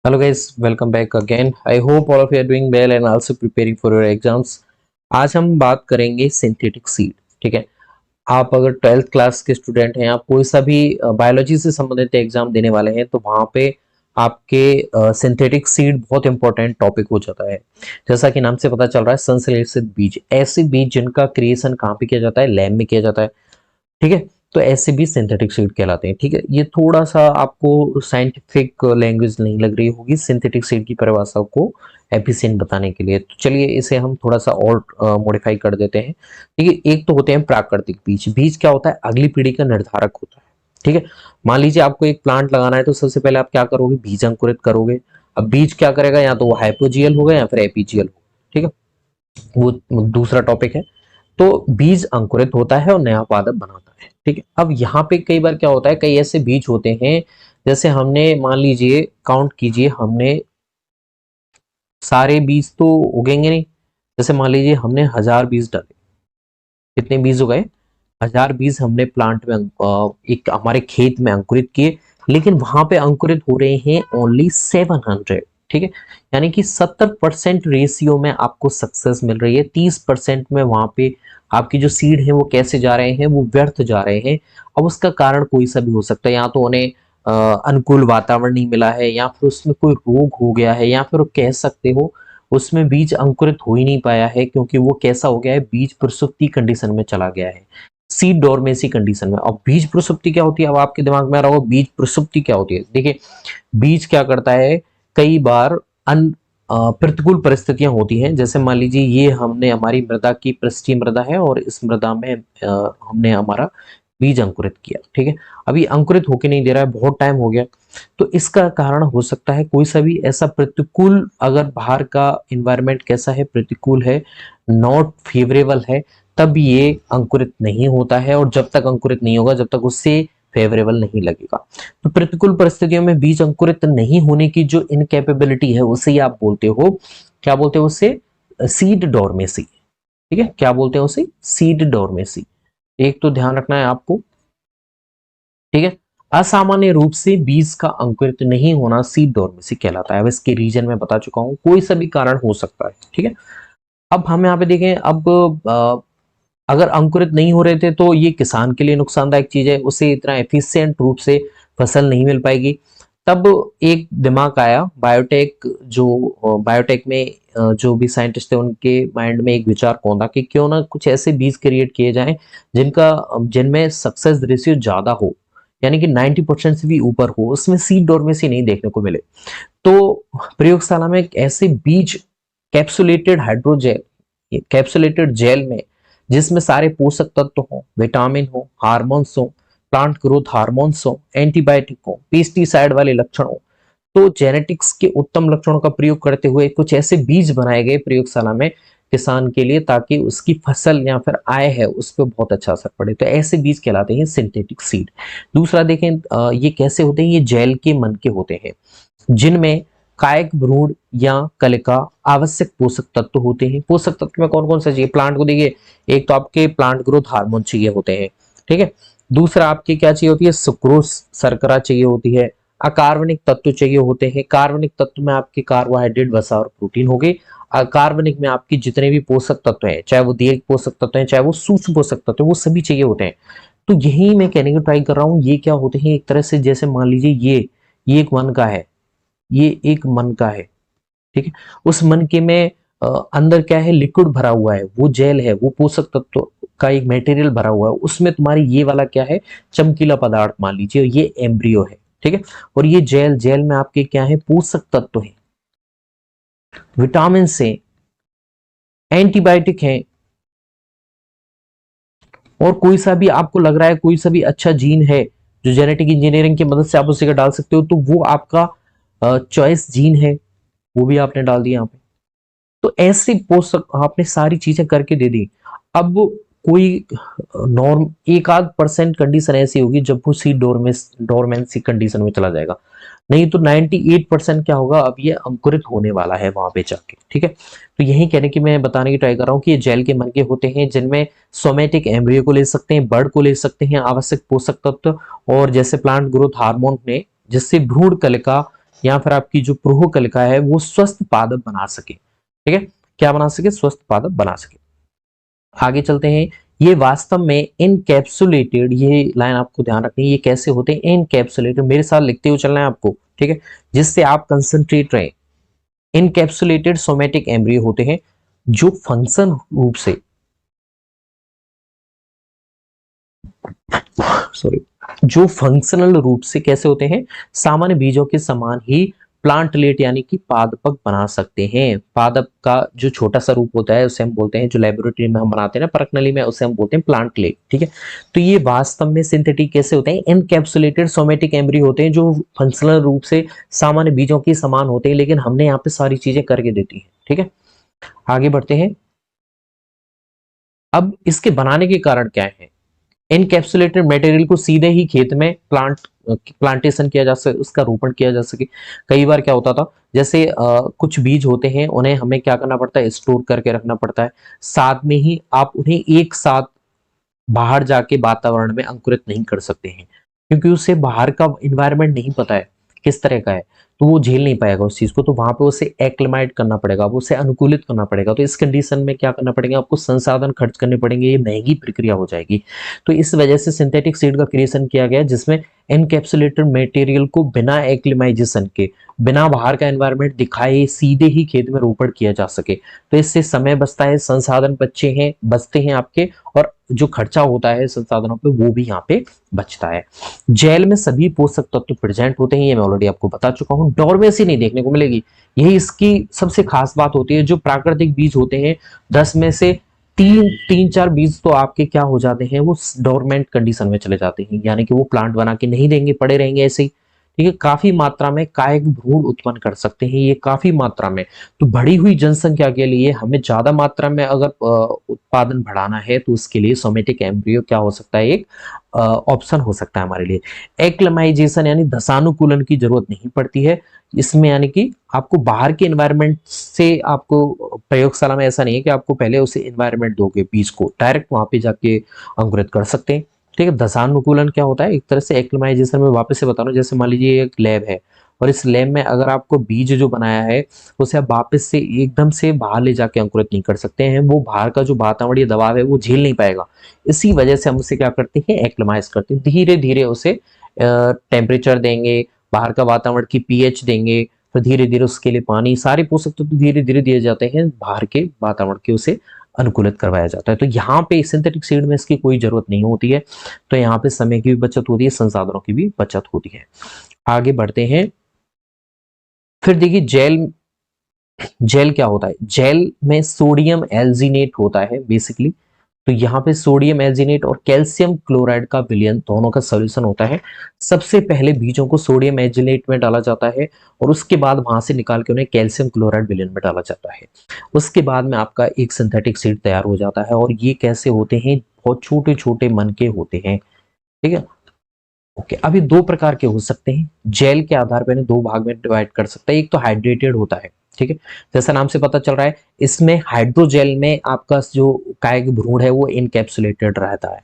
Hello guys, welcome back again. I hope all of you are doing well and also preparing for your exams. आज हम बात करेंगे synthetic seed. ठीक है, आप अगर 12th क्लास के स्टूडेंट हैं, आप कोई सा भी बायोलॉजी से संबंधित एग्जाम देने वाले हैं, तो वहां पे आपके सिंथेटिक सीड बहुत इंपॉर्टेंट टॉपिक हो जाता है। जैसा कि नाम से पता चल रहा है, संश्लेषित बीज, ऐसे बीज जिनका क्रिएशन कहाँ पे किया जाता है, लैब में किया जाता है। ठीक है, तो ऐसे भी सिंथेटिक सीड कहलाते हैं। ठीक है, ये थोड़ा सा आपको साइंटिफिक लैंग्वेज नहीं लग रही होगी सिंथेटिक सीड की परिभाषा को एफिशिएंट बताने के लिए, तो चलिए इसे हम थोड़ा सा और मॉडिफाई कर देते हैं। ठीक है, एक तो होते हैं प्राकृतिक बीज। बीज क्या होता है? अगली पीढ़ी का निर्धारक होता है। ठीक है, मान लीजिए आपको एक प्लांट लगाना है, तो सबसे पहले आप क्या करोगे? बीज अंकुरित करोगे। अब बीज क्या करेगा? या तो वो हाइपोजियल होगा या फिर एपीजियल होगा। ठीक है, वो दूसरा टॉपिक है। तो बीज अंकुरित होता है और नया पादप बनाता है। ठीक है, अब यहाँ पे कई बार क्या होता है, कई ऐसे बीज होते हैं, जैसे हमने मान लीजिए काउंट कीजिए, हमने सारे बीज तो उगेंगे नहीं। जैसे मान लीजिए हमने 1000 बीज डाले, कितने बीज उगाए? 1000 बीज हमने प्लांट में एक हमारे खेत में अंकुरित किए, लेकिन वहां पे अंकुरित हो रहे हैं ओनली 700। ठीक है, यानी कि 70% रेशियो में आपको सक्सेस मिल रही है, 30% में वहां पे आपकी जो सीड है वो कैसे जा रहे हैं, वो व्यर्थ जा रहे हैं। अब उसका कारण कोई सा भी हो सकता है, या तो उन्हें अनुकूल वातावरण नहीं मिला है, या फिर उसमें कोई रोग हो गया है, या फिर कह सकते हो उसमें बीज अंकुरित हो ही नहीं पाया है, क्योंकि वो कैसा हो गया है, बीज प्रसुप्ति कंडीशन में चला गया है, सीड डोरमेसी कंडीशन में। अब बीज प्रसुप्ति क्या होती है? अब आपके दिमाग में आ रहा होगा बीज प्रसुप्ति क्या होती है। देखिए, बीज क्या करता है, कई बार प्रतिकूल परिस्थितियां होती हैं। जैसे मान लीजिए ये हमने हमारी मृदा की पृष्ठीय मृदा है, और इस मृदा में हमने हमारा बीज अंकुरित किया। ठीक है, अभी अंकुरित होके नहीं दे रहा है, बहुत टाइम हो गया। तो इसका कारण हो सकता है कोई सा भी ऐसा प्रतिकूल, अगर बाहर का इन्वायरमेंट कैसा है, प्रतिकूल है, नॉट फेवरेबल है, तब ये अंकुरित नहीं होता है। और जब तक अंकुरित नहीं होगा, जब तक उससे फेवरेबल नहीं लगेगा। तो प्रतिकूल परिस्थितियों में बीज अंकुरित नहीं होने की जो इनकैपेबिलिटी है, उसे आप बोलते हो, क्या बोलते हो उसे? सीड डोरमेसी। ठीक है, क्या बोलते हैं उसे? सीड डोरमेसी। एक तो ध्यान रखना है आपको। ठीक है, असामान्य रूप से बीज का अंकुरित नहीं होना सीड डोरमेसी कहलाता है। अब इसके रीजन में बता चुका हूं, कोई सा भी कारण हो सकता है। ठीक है, अब हम यहाँ पे देखें, अब अगर अंकुरित नहीं हो रहे थे तो ये किसान के लिए नुकसानदायक चीज है, उसे इतना एफिशिएंट रूप से फसल नहीं मिल पाएगी। तब एक दिमाग आया, बायोटेक, जो बायोटेक में जो भी साइंटिस्ट थे उनके माइंड में एक विचार कौन था कि क्यों ना कुछ ऐसे बीज क्रिएट किए जाएं जिनमें सक्सेस रेशियो ज्यादा हो, यानी कि 90% से भी ऊपर हो, उसमें सीड डोरमेसी नहीं देखने को मिले। तो प्रयोगशाला में एक ऐसे बीज, कैप्सुलेटेड हाइड्रोजेल, कैप्सुलेटेड जेल में, जिसमें सारे पोषक तत्व हो, विटामिन हो, हार्मोन्स हो, प्लांट ग्रोथ हार्मोन्स हो, एंटीबायोटिक हो, पेस्टिसाइड वाले लक्षण हो, तो जेनेटिक्स के उत्तम लक्षणों का प्रयोग करते हुए कुछ ऐसे बीज बनाए गए प्रयोगशाला में किसान के लिए, ताकि उसकी फसल या फिर आय है उस पर बहुत अच्छा असर पड़े। तो ऐसे बीज कहलाते हैं सिंथेटिक सीड। दूसरा देखें, ये कैसे होते हैं? ये जेल के मन के होते हैं, जिनमें कायिक भ्रूण या कलिका आवश्यक पोषक तत्व होते हैं। पोषक तत्व में कौन कौन से चाहिए प्लांट को? देखिए, एक तो आपके प्लांट ग्रोथ हार्मोन चाहिए होते हैं। ठीक है, दूसरा आपके क्या चाहिए होती है? सुक्रोज शर्करा चाहिए होती है। अकार्बनिक तत्व चाहिए होते हैं। कार्बनिक तत्व में आपके कार्बोहाइड्रेट, वसा और प्रोटीन हो गए। अकार्बनिक में आपके जितने भी पोषक तत्व हैं, चाहे वो दीर्घ पोषक तत्व हैं, चाहे वो सूक्ष्म पोषक तत्व, वो सभी चाहिए होते हैं। तो यही मैं कहने की ट्राई कर रहा हूँ, ये क्या होते हैं, एक तरह से जैसे मान लीजिए ये एक मन का है, ये एक मन का है। ठीक है, उस मन के में अंदर क्या है? लिक्विड भरा हुआ है, वो जेल है, वो पोषक तत्व का एक मटेरियल भरा हुआ है, उसमें तुम्हारी ये वाला क्या है? चमकीला पदार्थ मान लीजिए, ये एम्ब्रियो है। ठीक है, और ये जेल, जेल में आपके क्या है? पोषक तत्व है, विटामिन से, एंटीबायोटिक है, और कोई सा भी आपको लग रहा है कोई सा भी अच्छा जीन है जो जेनेटिक इंजीनियरिंग की मदद से आप उसे डाल सकते हो, तो वो आपका चॉइस जीन है, वो भी आपने डाल दिया यहाँ पे। तो ऐसे पोषक आपने सारी चीजें करके दे दी। अब कोई नॉर्म एक आध परसेंट कंडीशन ऐसी होगी जब वो सी डोरमेंसी कंडीशन में चला जाएगा, नहीं तो 98% क्या होगा? अब ये अंकुरित होने वाला है वहां पे जाके। ठीक है, तो यही कहने की मैं बताने की ट्राई कर रहा हूँ कि ये जेल के मन के होते हैं, जिनमें सोमेटिक एम्ब्रियो को ले सकते हैं, बर्ड को ले सकते हैं, आवश्यक पोषक तत्व, और जैसे प्लांट ग्रोथ हार्मोन ने, जिससे भ्रूण कलिका या फिर आपकी जो प्रोहकलिका है वो स्वस्थ पादप बना सके। ठीक है, क्या बना सके? स्वस्थ पादप बना सके। आगे चलते हैं। ये वास्तव में इनकैप्सुलेटेड, ये लाइन आपको ध्यान रखनी है, ये कैसे होते हैं? इनकैप्सुलेटेड, मेरे साथ लिखते हुए चलना है आपको, ठीक है, जिससे आप कंसंट्रेट रहे। इनकैप्सुलेटेड सोमेटिक एम्ब्रियो होते हैं जो फंक्शन रूप से, सॉरी, जो फंक्शनल रूप से कैसे होते हैं? सामान्य बीजों के समान ही प्लांटलेट यानी कि पादपक बना सकते हैं। पादप का जो छोटा सा रूप होता है उसे हम बोलते हैं, जो लेबोरेटरी में हम बनाते हैं ना परखनली में, उसे हम बोलते हैं प्लांटलेट। ठीक है, तो ये वास्तव में सिंथेटिक कैसे होते हैं? इनकैप्सुलेटेड सोमेटिक एम्ब्रियो होते हैं जो फंक्शनल रूप से सामान्य बीजों के समान होते हैं, लेकिन हमने यहाँ पे सारी चीजें करके देती है। ठीक है, आगे बढ़ते हैं। अब इसके बनाने के कारण क्या है? इनकैप्सुलेटेड मटेरियल को सीधे ही खेत में प्लांटेशन किया जा सके, उसका रोपण किया जा सके। कई बार क्या होता था, जैसे कुछ बीज होते हैं उन्हें हमें क्या करना पड़ता है? स्टोर करके रखना पड़ता है, साथ में ही आप उन्हें एक साथ बाहर जाके वातावरण में अंकुरित नहीं कर सकते हैं, क्योंकि उसे बाहर का इन्वायरमेंट नहीं पता है किस तरह का है, तो वो झेल नहीं पाएगा उस चीज को, तो वहां पे उसे एक्लिमाइट करना पड़ेगा, वो उसे अनुकूलित करना पड़ेगा। तो इस कंडीशन में क्या करना पड़ेगा? आपको संसाधन खर्च करने पड़ेंगे, ये महंगी प्रक्रिया हो जाएगी। तो इस वजह से सिंथेटिक सीड का क्रिएशन किया गया, जिसमें एनकैप्सुलेटेड मटेरियल को बिना एक्लिमाइजेशन के, बिना बाहर का एनवायरमेंट दिखाए सीधे ही खेत में रोपण किया जा सके। तो इससे समय बचता है, संसाधन बचते हैं आपके, और जो खर्चा होता है संसाधनों पे वो भी यहाँ पे बचता है। जेल में सभी पोषक तत्व प्रेजेंट होते हैं, ये मैं ऑलरेडी आपको बता चुका हूँ। डोरमेसी नहीं देखने को मिलेगी, यही इसकी सबसे खास बात होती है। जो प्राकृतिक बीज होते हैं 10 में से तीन चार बीज तो आपके क्या हो जाते हैं? वो डोरमेंट कंडीशन में चले जाते हैं, यानी कि वो प्लांट बना के नहीं देंगे, पड़े रहेंगे ऐसे ही। ठीक है, काफी मात्रा में कायिक भ्रूण उत्पन्न कर सकते हैं ये, काफी मात्रा में। तो बढ़ी हुई जनसंख्या के लिए हमें ज्यादा मात्रा में अगर उत्पादन बढ़ाना है, तो उसके लिए सोमेटिक एम्ब्रियो क्या हो सकता है? एक ऑप्शन हो सकता है हमारे लिए। एक्लेमाइजेशन यानी दशानुकूलन की जरूरत नहीं पड़ती है इसमें, यानी कि आपको बाहर के एनवायरनमेंट से, आपको प्रयोगशाला में ऐसा नहीं है कि आपको पहले उसे एनवायरनमेंट दोगे, बीज को डायरेक्ट वहां पे जाके अंकुरित कर सकते हैं। ठीक है, दशानुकूलन क्या होता है? एक तरह से एक्लेमाइजेशन में वापस से बता रहा हूँ, जैसे मान लीजिए एक लैब है, और इस लैब में अगर आपको बीज जो बनाया है उसे आप वापस से एकदम से बाहर ले जाके अंकुरित नहीं कर सकते हैं, वो बाहर का जो वातावरणीय दबाव है वो झेल नहीं पाएगा। इसी वजह से हम उसे क्या करते हैं? एक्लेमाइज करते हैं, धीरे धीरे उसे टेम्परेचर देंगे, बाहर का वातावरण की पीएच देंगे, फिर धीरे धीरे उसके लिए पानी, सारे पोषक तत्व धीरे धीरे दिए जाते हैं, बाहर के वातावरण के उसे अनुकूलित करवाया जाता है। तो यहाँ पे सिंथेटिक सीड में इसकी कोई जरूरत नहीं होती है। तो यहाँ पे समय की भी बचत होती है, संसाधनों की भी बचत होती है। आगे बढ़ते हैं। फिर देखिए जेल, जेल क्या होता है? जेल में सोडियम एल्जीनेट होता है बेसिकली। तो यहाँ पे सोडियम एल्जीनेट और कैल्शियम क्लोराइड का विलयन दोनों का सॉल्यूशन होता है। सबसे पहले बीजों को सोडियम एल्जीनेट में डाला जाता है, और उसके बाद वहां से निकाल के उन्हें कैल्शियम क्लोराइड विलयन में डाला जाता है। उसके बाद में आपका एक सिंथेटिक सीड तैयार हो जाता है। और ये कैसे होते हैं? बहुत छोटे छोटे मन के होते हैं। ठीक है, ओके, अभी दो प्रकार के हो सकते हैं। जेल के आधार पर दो भाग में डिवाइड कर सकते हैं। एक तो हाइड्रेटेड होता है, ठीक है, जैसा नाम से पता चल रहा है, इसमें हाइड्रोजेल में आपका जो कायिक भ्रूण है वो इनकैप्सुलेटेड रहता है।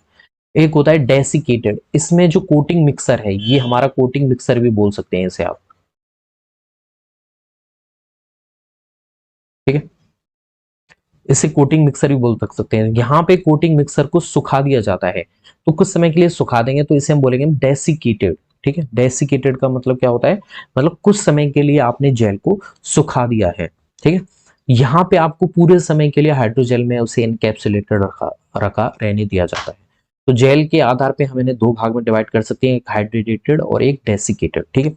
एक होता है डेसिकेटेड, इसमें जो कोटिंग मिक्सर है, ये हमारा कोटिंग मिक्सर भी बोल सकते हैं इसे आप। ठीक है, इसे कोटिंग मिक्सर भी बोल सकते हैं। यहाँ पे कोटिंग मिक्सर को सुखा दिया जाता है, तो कुछ समय के लिए सुखा देंगे तो इसे हम बोलेंगे डेसिकेटेड। ठीक है, डेसिकेटेड का मतलब क्या होता है? मतलब कुछ समय के लिए आपने जेल को सुखा दिया है। ठीक है, यहाँ पे आपको पूरे समय के लिए हाइड्रोजेल में उसे इनकैप्सुलेटेड रखा रखा रहने दिया जाता है। तो जेल के आधार पे हम इन्हें दो भाग में डिवाइड कर सकते हैं, एक हाइड्रेटेड और एक डेसिकेटेड। ठीक है,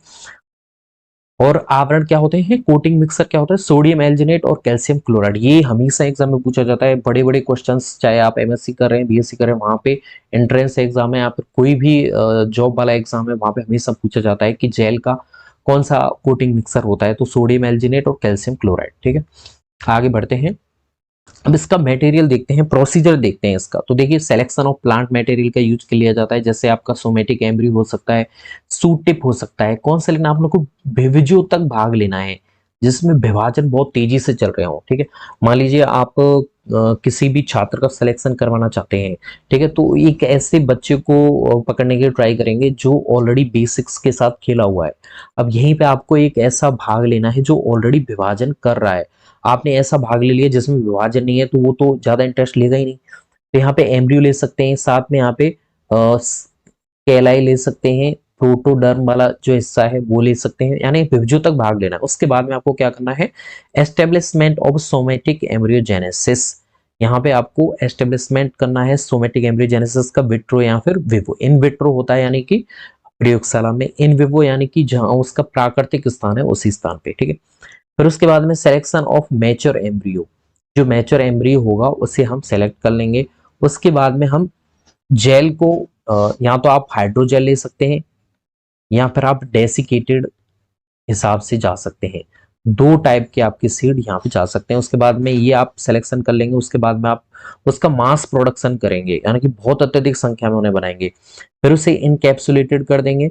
और आवरण क्या होते हैं? कोटिंग मिक्सर क्या होता है? सोडियम एल्जिनेट और कैल्शियम क्लोराइड। ये हमेशा एग्जाम में पूछा जाता है, बड़े बड़े क्वेश्चंस, चाहे आप एमएससी कर रहे हैं, बीएससी कर रहे हैं, वहां पे एंट्रेंस एग्जाम है या फिर कोई भी जॉब वाला एग्जाम है, वहां पे हमेशा पूछा जाता है कि जेल का कौन सा कोटिंग मिक्सर होता है? तो सोडियम एल्जिनेट और कैल्शियम क्लोराइड। ठीक है, आगे बढ़ते हैं। अब इसका मटेरियल देखते हैं, प्रोसीजर देखते हैं इसका। तो देखिए, सिलेक्शन ऑफ प्लांट मटेरियल का यूज कर लिया जाता है, जैसे आपका सोमेटिक एम्ब्रियो हो सकता है, सूट टिप हो सकता है। कौन सा लेना? आप लोग को विविजियो तक भाग लेना है, जिसमें विभाजन बहुत तेजी से चल रहे हो, ठीक है। मान लीजिए आप किसी भी छात्र का सिलेक्शन करवाना चाहते हैं, ठीक है, तो एक ऐसे बच्चे को पकड़ने की ट्राई करेंगे जो ऑलरेडी बेसिक्स के साथ खेला हुआ है। अब यहीं पे आपको एक ऐसा भाग लेना है जो ऑलरेडी विभाजन कर रहा है। आपने ऐसा भाग ले लिया जिसमें विभाजन नहीं है, तो वो तो ज्यादा इंटरेस्ट लेगा ही नहीं। तो यहाँ पे एम्ब्रियो ले सकते हैं, साथ में यहाँ पे कैलाई ले सकते हैं, प्रोटोडर्म वाला जो हिस्सा है वो ले सकते हैं, यानी विभजों तक भाग लेना है। उसके बाद में आपको क्या करना है, एस्टेब्लिशमेंट ऑफ सोमेटिक एम्ब्रियोजेनेसिस। यहाँ पे आपको एस्टेब्लिशमेंट करना है सोमेटिक एम्ब्रियोजेनेसिस का विट्रो या फिर विवो। इन विट्रो होता है यानी कि प्रयोगशाला में, इन विवो यानी कि जहां उसका प्राकृतिक स्थान है उसी स्थान पे, ठीक है। फिर उसके बाद में सिलेक्शन ऑफ मैच्योर एम्ब्रियो, जो मैच्योर एम्ब्रियो होगा उसे हम सेलेक्ट कर लेंगे। उसके बाद में हम जेल को या तो आप हाइड्रोजेल ले सकते हैं या फिर आप डेसिकेटेड हिसाब से जा सकते हैं। दो टाइप के आपके सीड यहाँ पे जा सकते हैं। उसके बाद में ये आप सिलेक्शन कर लेंगे, उसके बाद में आप उसका मास प्रोडक्शन करेंगे, यानी कि बहुत अत्यधिक संख्या में उन्हें बनाएंगे। फिर उसे इनकैप्सुलेटेड कर देंगे,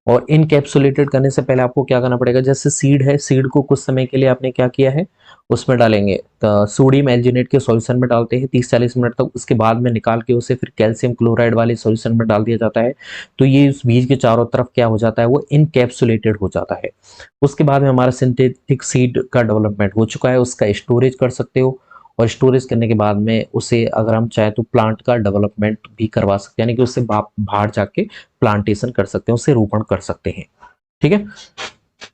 और इनकैप्सुलेटेड करने से पहले आपको क्या करना पड़ेगा, जैसे सीड है, सीड को कुछ समय के लिए आपने क्या किया है, उसमें डालेंगे सोडियम एल्जिनेट के सॉल्यूशन में डालते हैं 30-40 मिनट तक। उसके बाद में निकाल के उसे फिर कैल्शियम क्लोराइड वाले सॉल्यूशन में डाल दिया जाता है। तो ये उस बीज के चारों तरफ क्या हो जाता है, वो इनकैप्सुलेटेड हो जाता है। उसके बाद में हमारा सिंथेटिक सीड का डेवलपमेंट हो चुका है, उसका स्टोरेज कर सकते हो, और स्टोरेज करने के बाद में उसे अगर हम चाहे तो प्लांट का डेवलपमेंट भी करवा सकते हैं, यानी कि उससे बाहर जाके प्लांटेशन कर सकते हैं, उससे रोपण कर सकते हैं, ठीक है।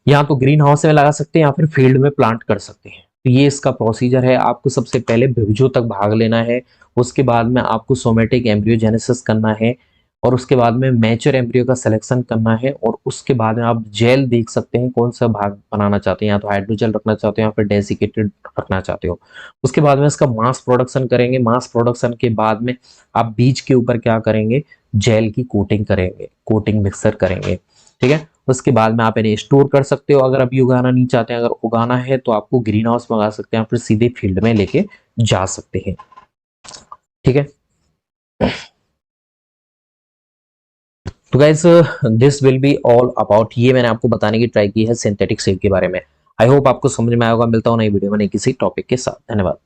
या तो ग्रीन हाउस में लगा सकते हैं या फिर फील्ड में प्लांट कर सकते हैं। तो ये इसका प्रोसीजर है। आपको सबसे पहले विभजों तक भाग लेना है, उसके बाद में आपको सोमेटिक एम्ब्रियोजेनेसिस करना है, और उसके बाद में मैच्योर एम्ब्रियो का सिलेक्शन करना है, और उसके बाद में आप जेल देख सकते हैं कौन सा भाग बनाना चाहते हैं, या तो हाइड्रोजेल रखना चाहते हो या फिर डेसिकेटेड रखना चाहते हो। उसके बाद में इसका मास प्रोडक्शन करेंगे। मास प्रोडक्शन के बाद में आप बीज के ऊपर क्या करेंगे, जेल की कोटिंग करेंगे, कोटिंग मिक्सर करेंगे, ठीक है। उसके बाद में आप इन्हें स्टोर कर सकते हो। अगर अभी उगाना नहीं चाहते हैं, अगर उगाना है तो आपको ग्रीन हाउस मंगा सकते हैं, फिर सीधे फील्ड में लेके जा सकते हैं, ठीक है। तो guys this will be all about, ये मैंने आपको बताने की ट्राई की है सिंथेटिक सीड के बारे में। आई होप आपको समझ में आएगा। मिलता हूं नई वीडियो में नई किसी टॉपिक के साथ। धन्यवाद।